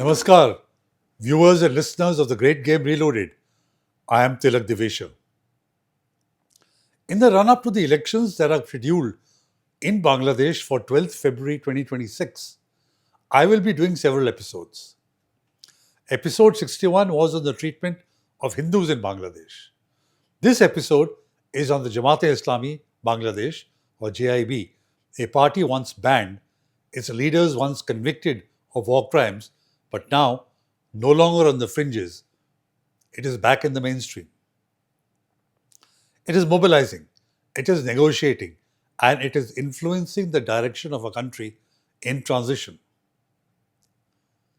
Namaskar, viewers and listeners of the Great Game Reloaded. I am Tilak Devasher. In the run-up to the elections that are scheduled in Bangladesh for 12th February 2026, I will be doing several episodes. Episode 61 was on the treatment of Hindus in Bangladesh. This episode is on the Jamaat-e-Islami Bangladesh, or JIB, a party once banned, its leaders once convicted of war crimes, but now no longer on the fringes. It is back in the mainstream. It is mobilizing, it is negotiating, and it is influencing the direction of a country in transition.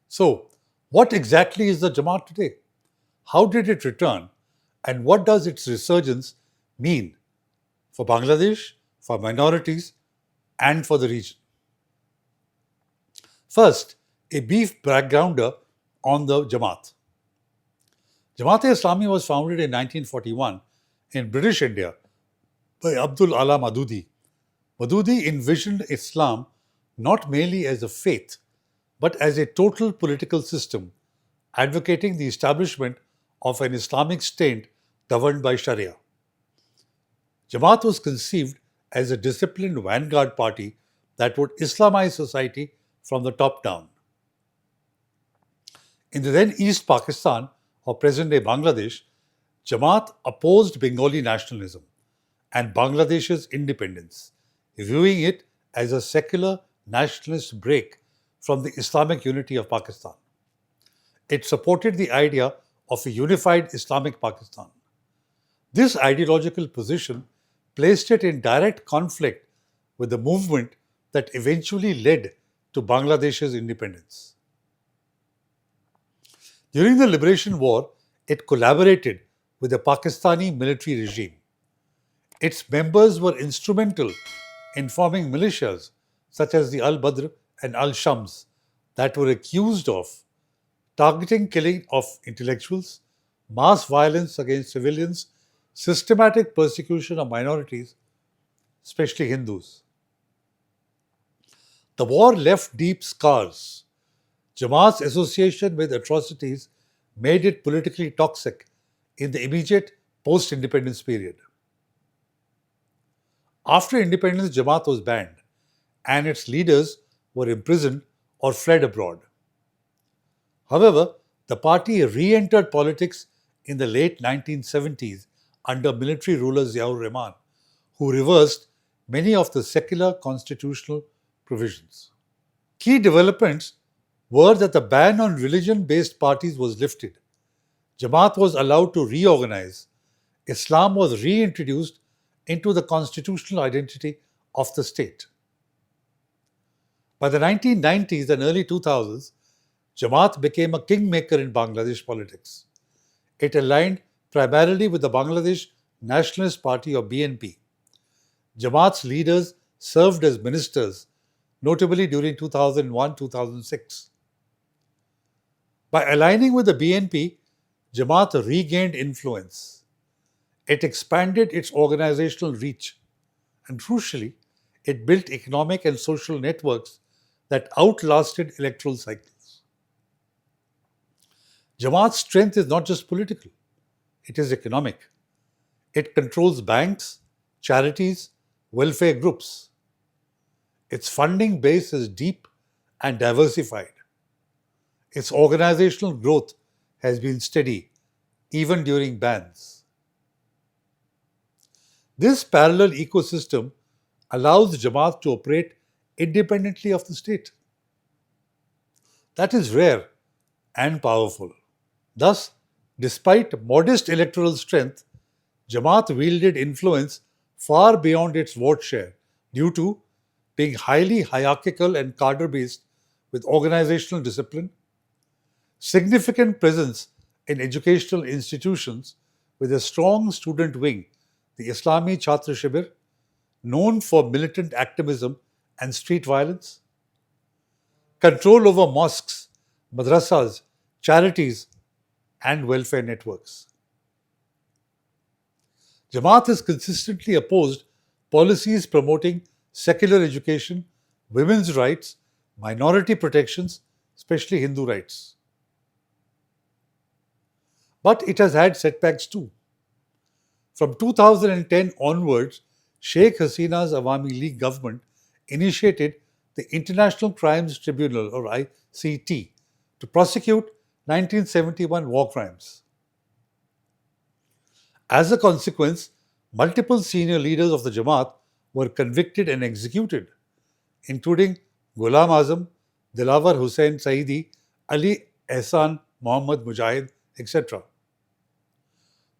So, what exactly is the Jamaat today? How did it return? And what does its resurgence mean for Bangladesh, for minorities, and for the region? First, a brief backgrounder on the Jamaat. Jamaat-e-Islami was founded in 1941 in British India by Abdul Ala Maududi. Maududi envisioned Islam not merely as a faith, but as a total political system, advocating the establishment of an Islamic state governed by Sharia. Jamaat was conceived as a disciplined vanguard party that would Islamize society from the top down. In the then East Pakistan, or present-day Bangladesh, Jamaat opposed Bengali nationalism and Bangladesh's independence, viewing it as a secular nationalist break from the Islamic unity of Pakistan. It supported the idea of a unified Islamic Pakistan. This ideological position placed it in direct conflict with the movement that eventually led to Bangladesh's independence. During the Liberation War, it collaborated with the Pakistani military regime. Its members were instrumental in forming militias such as the Al-Badr and Al-Shams that were accused of targeting killing of intellectuals, mass violence against civilians, systematic persecution of minorities, especially Hindus. The war left deep scars. Jamaat's association with atrocities made it politically toxic in the immediate post-independence period. After independence, Jamaat was banned, and its leaders were imprisoned or fled abroad. However, the party re-entered politics in the late 1970s under military ruler Ziaur Rahman, who reversed many of the secular constitutional provisions. Key developments were that the ban on religion-based parties was lifted. Jamaat was allowed to reorganize. Islam was reintroduced into the constitutional identity of the state. By the 1990s and early 2000s, Jamaat became a kingmaker in Bangladesh politics. It aligned primarily with the Bangladesh Nationalist Party, or BNP. Jamaat's leaders served as ministers, notably during 2001-2006. By aligning with the BNP, Jamaat regained influence. It expanded its organizational reach, and crucially, it built economic and social networks that outlasted electoral cycles. Jamaat's strength is not just political, it is economic. It controls banks, charities, welfare groups. Its funding base is deep and diversified. Its organizational growth has been steady, even during bans. This parallel ecosystem allows Jamaat to operate independently of the state. That is rare and powerful. Thus, despite modest electoral strength, Jamaat wielded influence far beyond its vote share due to being highly hierarchical and cadre-based with organizational discipline, significant presence in educational institutions with a strong student wing, the Islami Chhatra Shibir, known for militant activism and street violence, control over mosques, madrasas, charities, and welfare networks. Jamaat has consistently opposed policies promoting secular education, women's rights, minority protections, especially Hindu rights. But it has had setbacks too. From 2010 onwards, Sheikh Hasina's Awami League government initiated the International Crimes Tribunal, or ICT, to prosecute 1971 war crimes. As a consequence, multiple senior leaders of the Jamaat were convicted and executed, including Ghulam Azam, Dilawar Hussain Saidi, Ali Ehsan Muhammad Mujahid, etc.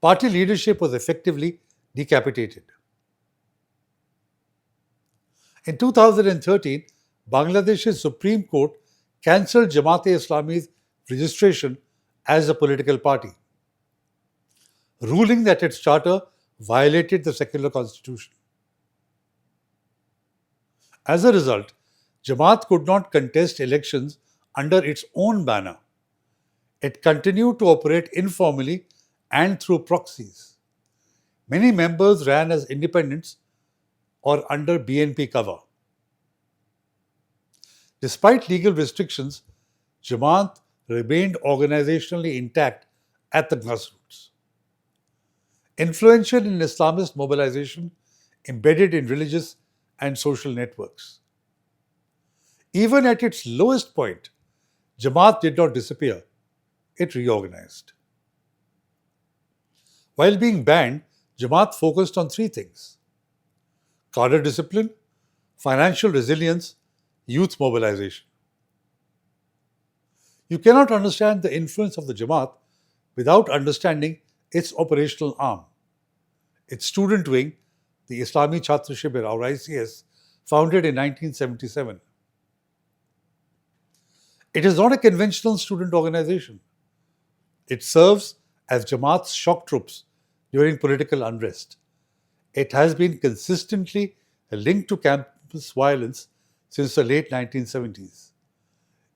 Party leadership was effectively decapitated. In 2013, Bangladesh's Supreme Court cancelled Jamaat-e-Islami's registration as a political party, ruling that its charter violated the secular constitution. As a result, Jamaat could not contest elections under its own banner. It continued to operate informally and through proxies. Many members ran as independents or under BNP cover. Despite legal restrictions, Jamaat remained organizationally intact at the grassroots. Influential in Islamist mobilization, embedded in religious and social networks. Even at its lowest point, Jamaat did not disappear, it reorganized. While being banned, Jamaat focused on three things: cadre discipline, financial resilience, youth mobilization. You cannot understand the influence of the Jamaat without understanding its operational arm. Its student wing, the Islami Chhatra Shibir, or ICS, founded in 1977. It is not a conventional student organization. It serves as Jamaat's shock troops during political unrest. It has been consistently linked to campus violence since the late 1970s.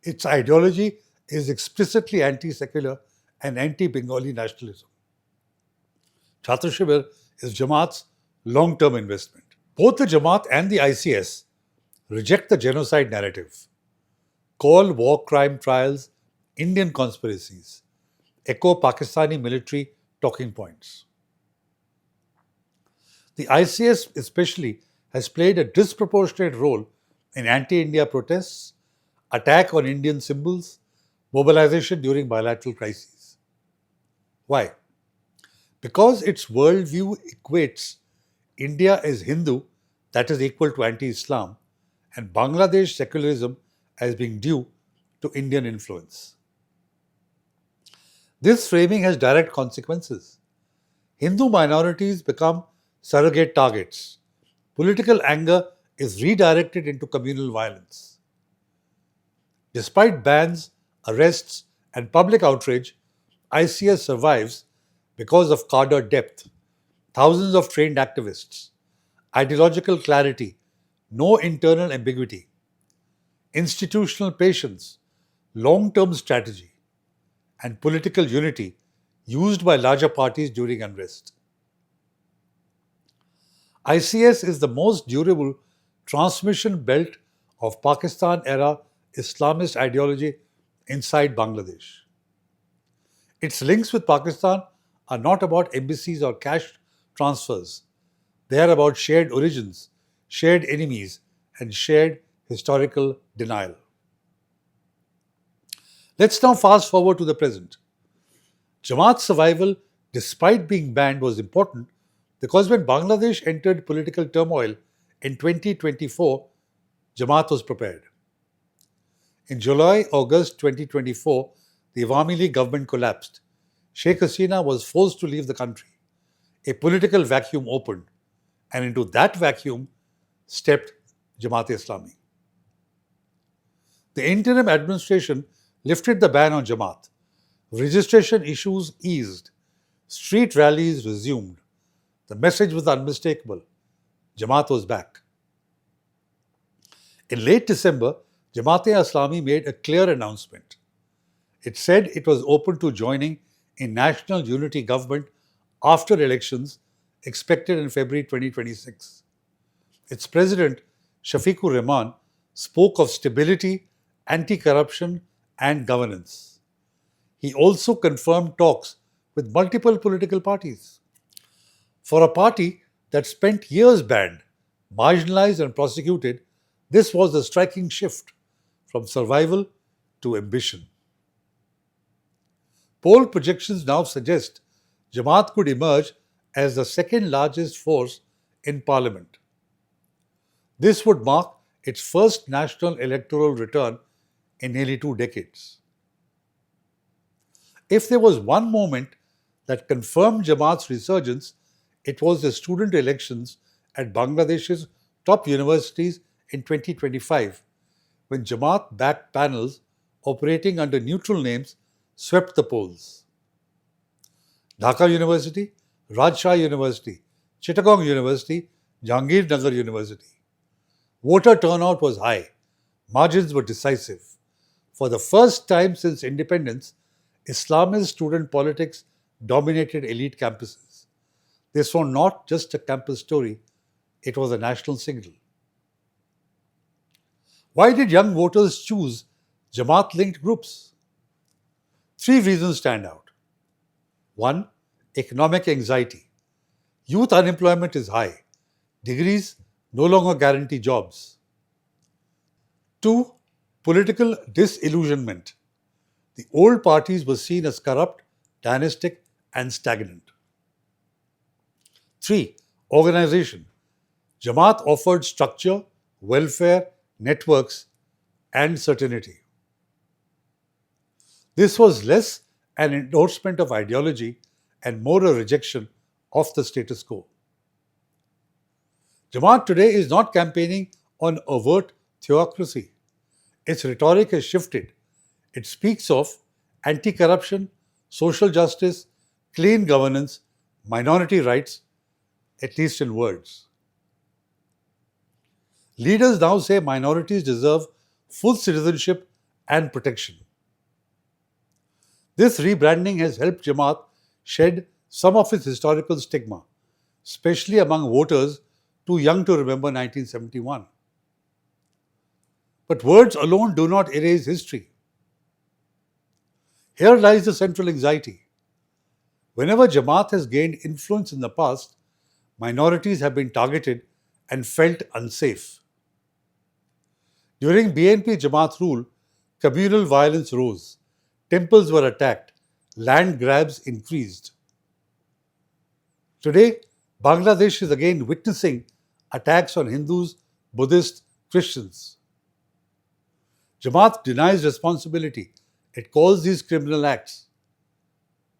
Its ideology is explicitly anti-secular and anti-Bengali nationalism. Chhatra Shibir is Jamaat's long-term investment. Both the Jamaat and the ICS reject the genocide narrative, call war crime trials Indian conspiracies, echo Pakistani military talking points. The ICS especially has played a disproportionate role in anti-India protests, attack on Indian symbols, mobilization during bilateral crises. Why? Because its worldview equates India as Hindu, that is equal to anti-Islam, and Bangladesh secularism as being due to Indian influence. This framing has direct consequences. Hindu minorities become surrogate targets. Political anger is redirected into communal violence. Despite bans, arrests, and public outrage, ICS survives because of cadre depth, thousands of trained activists, ideological clarity, no internal ambiguity, institutional patience, long-term strategy, and political unity used by larger parties during unrest. ICS is the most durable transmission belt of Pakistan-era Islamist ideology inside Bangladesh. Its links with Pakistan are not about embassies or cash transfers. They are about shared origins, shared enemies, and shared historical denial. Let's now fast forward to the present. Jamaat's survival, despite being banned, was important because when Bangladesh entered political turmoil in 2024, Jamaat was prepared. In July-August 2024, the Awami League government collapsed. Sheikh Hasina was forced to leave the country. A political vacuum opened, and into that vacuum stepped Jamaat-e-Islami. The interim administration lifted the ban on Jamaat. Registration issues eased. Street rallies resumed. The message was unmistakable. Jamaat was back. In late December, Jamaat-e-Islami made a clear announcement. It said it was open to joining a national unity government after elections expected in February 2026. Its president, Shafiqur Rahman, spoke of stability, anti-corruption, and governance. He also confirmed talks with multiple political parties. For a party that spent years banned, marginalized, and prosecuted, this was a striking shift from survival to ambition. Poll projections now suggest Jamaat could emerge as the second largest force in parliament. This would mark its first national electoral return in nearly 2 decades. If there was one moment that confirmed Jamaat's resurgence, it was the student elections at Bangladesh's top universities in 2025, when Jamaat backed panels operating under neutral names swept the polls. Dhaka University, Rajshahi University, Chittagong University, Jahangirnagar University. Voter turnout was high. Margins were decisive. For the first time since independence, Islamist student politics dominated elite campuses. This was not just a campus story, it was a national signal. Why did young voters choose Jamaat-linked groups? 3 reasons stand out. 1. Economic anxiety. Youth unemployment is high. Degrees no longer guarantee jobs. 2. Political disillusionment. The old parties were seen as corrupt, dynastic, and stagnant. 3. Organization. Jamaat offered structure, welfare, networks, and certainty. This was less an endorsement of ideology and more a rejection of the status quo. Jamaat today is not campaigning on overt theocracy. Its rhetoric has shifted. It speaks of anti-corruption, social justice, clean governance, minority rights, at least in words. Leaders now say minorities deserve full citizenship and protection. This rebranding has helped Jamaat shed some of its historical stigma, especially among voters too young to remember 1971. But words alone do not erase history. Here lies the central anxiety. Whenever Jamaat has gained influence in the past, minorities have been targeted and felt unsafe. During BNP Jamaat rule, communal violence rose, temples were attacked, land grabs increased. Today, Bangladesh is again witnessing attacks on Hindus, Buddhists, Christians. Jamaat denies responsibility. It calls these criminal acts.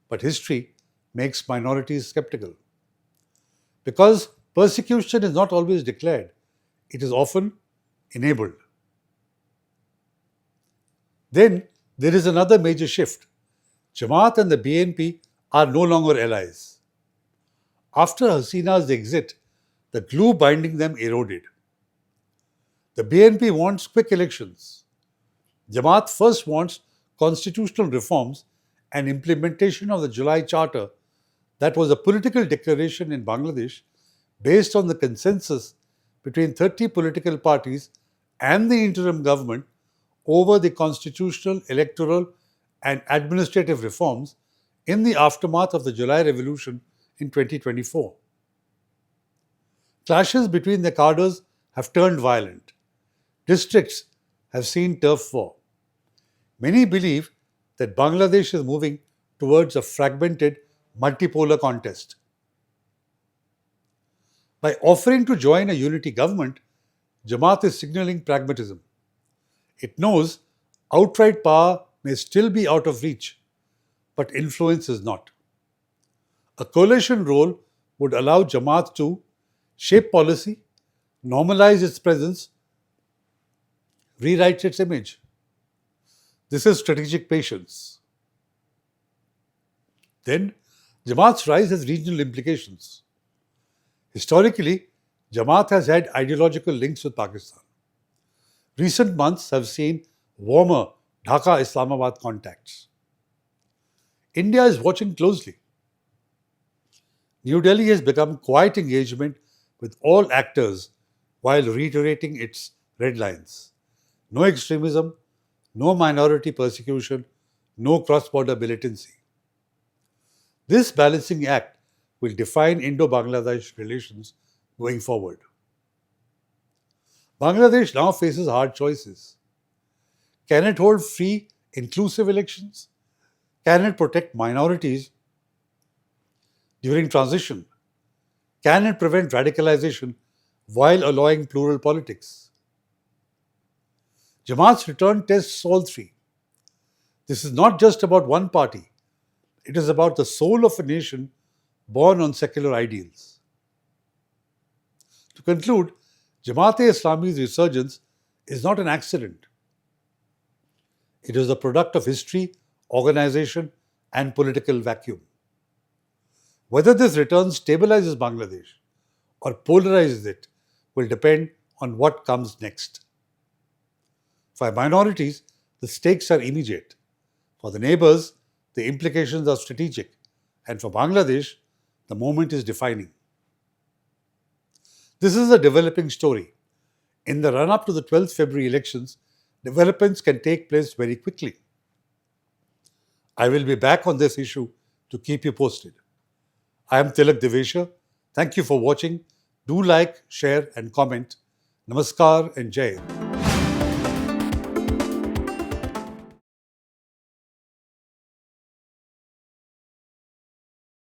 But history makes minorities skeptical. Because persecution is not always declared, it is often enabled. Then there is another major shift. Jamaat and the BNP are no longer allies. After Hasina's exit, the glue binding them eroded. The BNP wants quick elections. Jamaat first wants constitutional reforms and implementation of the July Charter that was a political declaration in Bangladesh based on the consensus between 30 political parties and the interim government over the constitutional, electoral, and administrative reforms in the aftermath of the July Revolution in 2024. Clashes between the cadres have turned violent. Districts have seen turf war. Many believe that Bangladesh is moving towards a fragmented, multipolar contest. By offering to join a unity government, Jamaat is signaling pragmatism. It knows outright power may still be out of reach, but influence is not. A coalition role would allow Jamaat to shape policy, normalize its presence, rewrite its image. This is strategic patience. Then, Jamaat's rise has regional implications. Historically, Jamaat has had ideological links with Pakistan. Recent months have seen warmer Dhaka-Islamabad contacts. India is watching closely. New Delhi has become quiet engagement with all actors while reiterating its red lines. No extremism, no minority persecution, no cross-border militancy. This balancing act will define Indo-Bangladesh relations going forward. Bangladesh now faces hard choices. Can it hold free, inclusive elections? Can it protect minorities during transition? Can it prevent radicalization while allowing plural politics? Jamaat's return tests all three. This is not just about one party, it is about the soul of a nation born on secular ideals. To conclude, Jamaat-e-Islami's resurgence is not an accident. It is the product of history, organization, and political vacuum. Whether this return stabilizes Bangladesh or polarizes it will depend on what comes next. For minorities, the stakes are immediate. For the neighbors, the implications are strategic. And for Bangladesh, the moment is defining. This is a developing story. In the run-up to the 12th February elections, developments can take place very quickly. I will be back on this issue to keep you posted. I am Tilak Devasher. Thank you for watching. Do like, share and comment. Namaskar and Jai Hind.